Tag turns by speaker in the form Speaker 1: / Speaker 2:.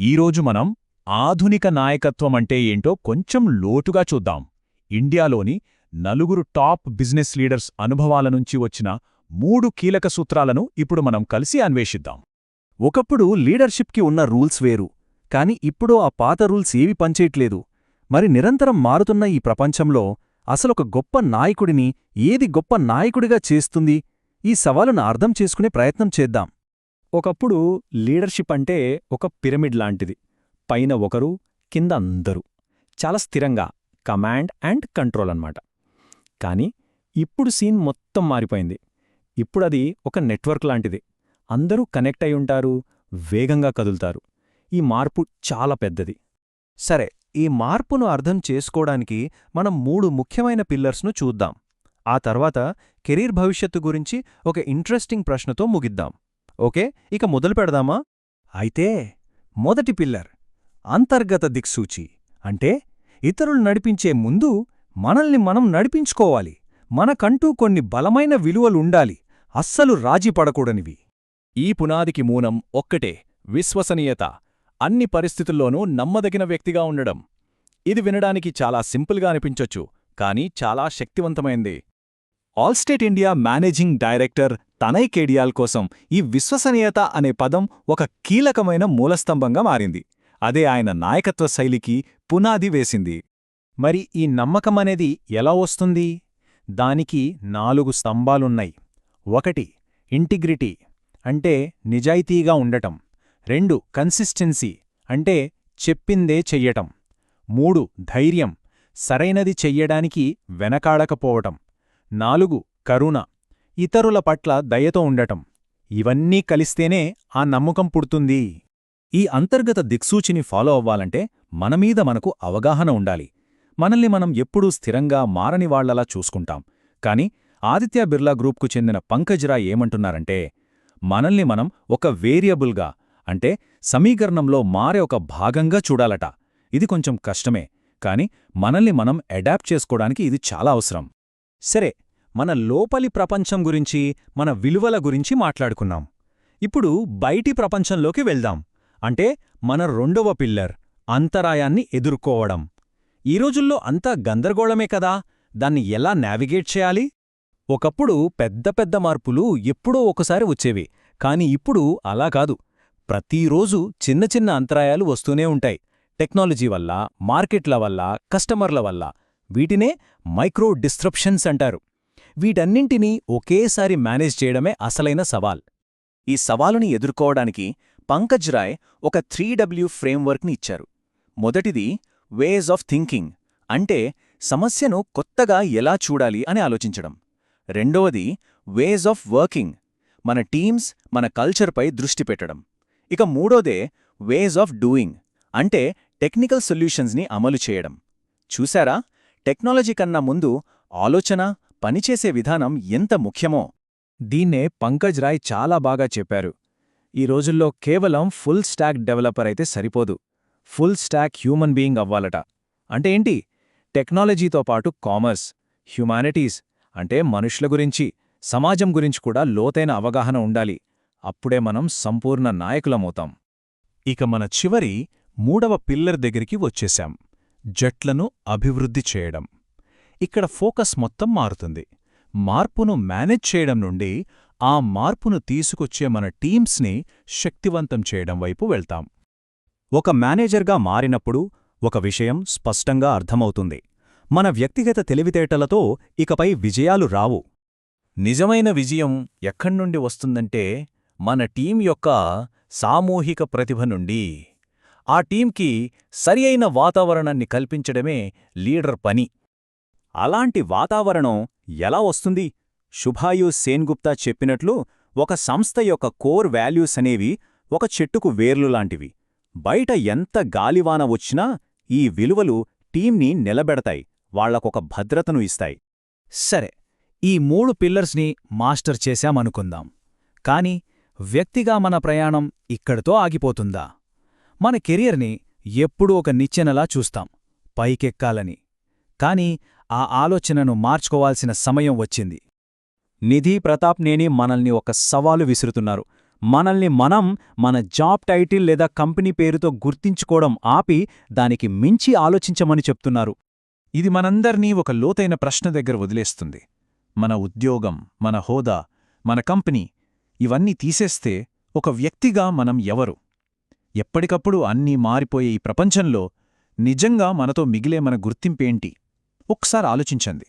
Speaker 1: ఈరోజు మనం ఆధునిక నాయకత్వమంటే ఏంటో కొంచెం లోతుగా చూద్దాం. ఇండియాలోని నలుగురు టాప్ బిజినెస్ లీడర్స్ అనుభవాల నుంచి వచ్చిన 3 కీలక సూత్రాలను ఇప్పుడు మనం కలిసి అన్వేషిద్దాం.
Speaker 2: ఒకప్పుడు లీడర్షిప్కి ఉన్న రూల్స్ వేరు, కాని ఇప్పుడు ఆ పాత రూల్స్ ఏవి పనిచేయట్లేదు. మరి నిరంతరం మారుతున్న ఈ ప్రపంచంలో అసలొక గొప్ప నాయకుడిని ఏది గొప్ప నాయకుడిగా చేస్తుంది? ఈ సవాలును అర్థం చేసుకునే ప్రయత్నం చేద్దాం.
Speaker 3: ఒకప్పుడు లీడర్షిప్ అంటే ఒక పిరమిడ్ లాంటిది. పైన ఒకరు, కింద అందరూ. చాలా స్థిరంగా కమాండ్ అండ్ కంట్రోల్ అన్నమాట. కాని ఇప్పుడు సీన్ మొత్తం మారిపోయింది. ఇప్పుడది ఒక నెట్వర్క్ లాంటిది. అందరూ కనెక్ట్ అయి ఉంటారు, వేగంగా కదులుతారు. ఈ మార్పు చాలా పెద్దది.
Speaker 2: సరే, ఈ మార్పును అర్థం చేసుకోవడానికి మనం 3 ముఖ్యమైన పిల్లర్స్ను చూద్దాం. ఆ తర్వాత కెరీర్ భవిష్యత్తు గురించి ఒక ఇంట్రెస్టింగ్ ప్రశ్నతో ముగిద్దాం. ఓకే, ఇక మొదలు పెడదామా? అయితే మొదటి పిల్లర్ అంతర్గత దిక్సూచి. అంటే ఇతరులు నడిపించే ముందు మనల్ని మనం నడిపించుకోవాలి. మనకంటూ కొన్ని బలమైన విలువలుండాలి, అస్సలు రాజీ పడకూడనివి.
Speaker 1: ఈ పునాదికి మూలం ఒక్కటే: విశ్వసనీయత. అన్ని పరిస్థితుల్లోనూ నమ్మదగిన వ్యక్తిగా ఉండడం. ఇది వినడానికి చాలా సింపుల్గా అనిపించొచ్చు, కానీ చాలా శక్తివంతమైంది. ఆల్స్టేట్ ఇండియా మేనేజింగ్ డైరెక్టర్ తనయ్ కేడియాల్ కోసం ఈ విశ్వసనీయత అనే పదం ఒక కీలకమైన మూలస్తంభంగా మారింది. అదే ఆయన నాయకత్వ శైలికి పునాది వేసింది.
Speaker 2: మరి ఈ నమ్మకమనేది ఎలా వస్తుంది? దానికి 4 స్తంభాలున్నాయి. 1 ఇంటిగ్రిటీ, అంటే నిజాయితీగా ఉండటం. 2 కన్సిస్టెన్సీ, అంటే చెప్పిందే చెయ్యటం. 3 ధైర్యం, సరైనది చెయ్యడానికి వెనకాడకపోవటం. 4 కరుణ, ఇతరుల పట్ల దయతో ఉండటం. ఇవన్నీ కలిస్తేనే ఆ నమ్మకం పుడుతుంది. ఈ అంతర్గత దిక్సూచిని ఫాలో అవ్వాలంటే మనమీద మనకు అవగాహన ఉండాలి. మనల్ని మనం ఎప్పుడూ స్థిరంగా మారనివాళ్లలా చూసుకుంటాం. కాని ఆదిత్య బిర్లా గ్రూప్కు చెందిన పంకజ్ రాయ్ ఏమంటున్నారంటే, మనల్ని మనం ఒక వేరియబుల్గా, అంటే సమీకరణంలో మారే ఒక భాగంగా చూడాలట. ఇది కొంచెం కష్టమే, కాని మనల్ని మనం అడాప్ట్ చేసుకోవడానికి ఇది చాలా అవసరం. సరే, మన లోపలి ప్రపంచం గురించి, మన విలువల గురించి మాట్లాడుకున్నాం. ఇప్పుడు బయటి ప్రపంచంలోకి వెళ్దాం. అంటే మన 2వ పిల్లర్ అంతరాయాన్ని ఎదుర్కోవడం. ఈ రోజుల్లో అంతా గందరగోళమే కదా, దాన్ని ఎలా నావిగేట్ చేయాలి? ఒకప్పుడు పెద్ద పెద్ద మార్పులు ఎప్పుడో ఒకసారి వచ్చేవి, కాని ఇప్పుడు అలా కాదు. ప్రతిరోజు చిన్న చిన్న అంతరాయాలు వస్తూనే ఉంటాయి. టెక్నాలజీ వల్ల, మార్కెట్ల వల్ల, కస్టమర్ల వల్ల. వీటినే మైక్రో డిస్ట్రప్షన్స్ అంటారు. వీటన్నింటినీ ఒకేసారి మేనేజ్ చేయడమే అసలైన సవాల్. ఈ సవాలుని ఎదుర్కోవడానికి పంకజ్ రాయ్ ఒక 3W ఫ్రేమ్వర్క్ని ఇచ్చారు. మొదటిది వేస్ ఆఫ్ థింకింగ్, అంటే సమస్యను కొత్తగా ఎలా చూడాలి అని ఆలోచించడం. రెండవది వేస్ ఆఫ్ వర్కింగ్, మన టీమ్స్, మన కల్చర్పై దృష్టి పెట్టడం. ఇక మూడోదే వేస్ ఆఫ్ డూయింగ్, అంటే టెక్నికల్ సొల్యూషన్స్ని అమలు చేయడం. చూశారా, టెక్నాలజీ కన్నా ముందు ఆలోచన, పనిచేసే విధానం ఎంత ముఖ్యమో. దీన్నే పంకజ్ రాయ్ చాలా బాగా చెప్పారు. ఈ రోజుల్లో కేవలం ఫుల్ స్టాక్ డెవలపర్ అయితే సరిపోదు, ఫుల్ స్టాక్ హ్యూమన్ బీయింగ్ అవ్వాలట. అంటే ఏంటి? టెక్నాలజీతో పాటు కామర్స్, హ్యుమానిటీస్, అంటే మనుషుల గురించి, సమాజం గురించి కూడా లోతైన అవగాహన ఉండాలి. అప్పుడే మనం సంపూర్ణ నాయకులమవుతాం. ఇక మన చివరి 3వ పిల్లర్ దగ్గరికి వచ్చేశాం: జట్లను అభివృద్ధి చేయడం. ఇక్కడ ఫోకస్ మొత్తం మారుతుంది. మార్పును మేనేజ్ చేయడం నుండి ఆ మార్పును తీసుకొచ్చే మన టీమ్స్ని శక్తివంతం చేయడం వైపు వెళ్తాం. ఒక మేనేజర్గా మారినప్పుడు ఒక విషయం స్పష్టంగా అర్థమవుతుంది: మన వ్యక్తిగత తెలివితేటలతో ఇకపై విజయాలు రావు. నిజమైన విజయం ఎక్కడ్నుండి వస్తుందంటే మన టీం యొక్క సామూహిక ప్రతిభ నుండి. ఆ టీంకి సరియైన వాతావరణాన్ని కల్పించడమే లీడర్ పని. అలాంటి వాతావరణం ఎలా వస్తుంది? శుభాయుష్ సేన్గుప్తా చెప్పినట్లు, ఒక సంస్థ యొక్క కోర్ వాల్యూస్ అనేవి ఒక చెట్టుకు వేర్లులాంటివి. బయట ఎంత గాలివాన వచ్చినా ఈ విలువలు టీంని నిలబెడతాయి, వాళ్లకొక భద్రతను ఇస్తాయి. సరే, ఈ 3 పిల్లర్స్ని మాస్టర్ చేశామనుకుందాం. కాని వ్యక్తిగా మన ప్రయాణం ఇక్కడితో ఆగిపోతుందా? మన కెరియర్ని ఎప్పుడూ ఒక నిచ్చెనలా చూస్తాం, పైకెక్కాలని. కాని ఆ ఆలోచనను మార్చుకోవాల్సిన సమయం వచ్చింది. నిధి ప్రతాప్ నేని మనల్ని ఒక సవాలు విసురుతున్నారు: మనల్ని మనం మన జాబ్ టైటిల్ లేదా కంపెనీ పేరుతో గుర్తించుకోవడం ఆపి దానికి మించి ఆలోచించమని చెప్తున్నారు.
Speaker 1: ఇది మనందర్నీ ఒక లోతైన ప్రశ్న దగ్గర వదిలేస్తుంది. మన ఉద్యోగం, మన హోదా, మన కంపెనీ ఇవన్నీ తీసేస్తే ఒక వ్యక్తిగా మనం ఎవరు? ఎప్పటికప్పుడు అన్నీ మారిపోయే ఈ ప్రపంచంలో నిజంగా మనతో మిగిలే మన గుర్తింపేంటి? ఒక్కసారి ఆలోచించండి.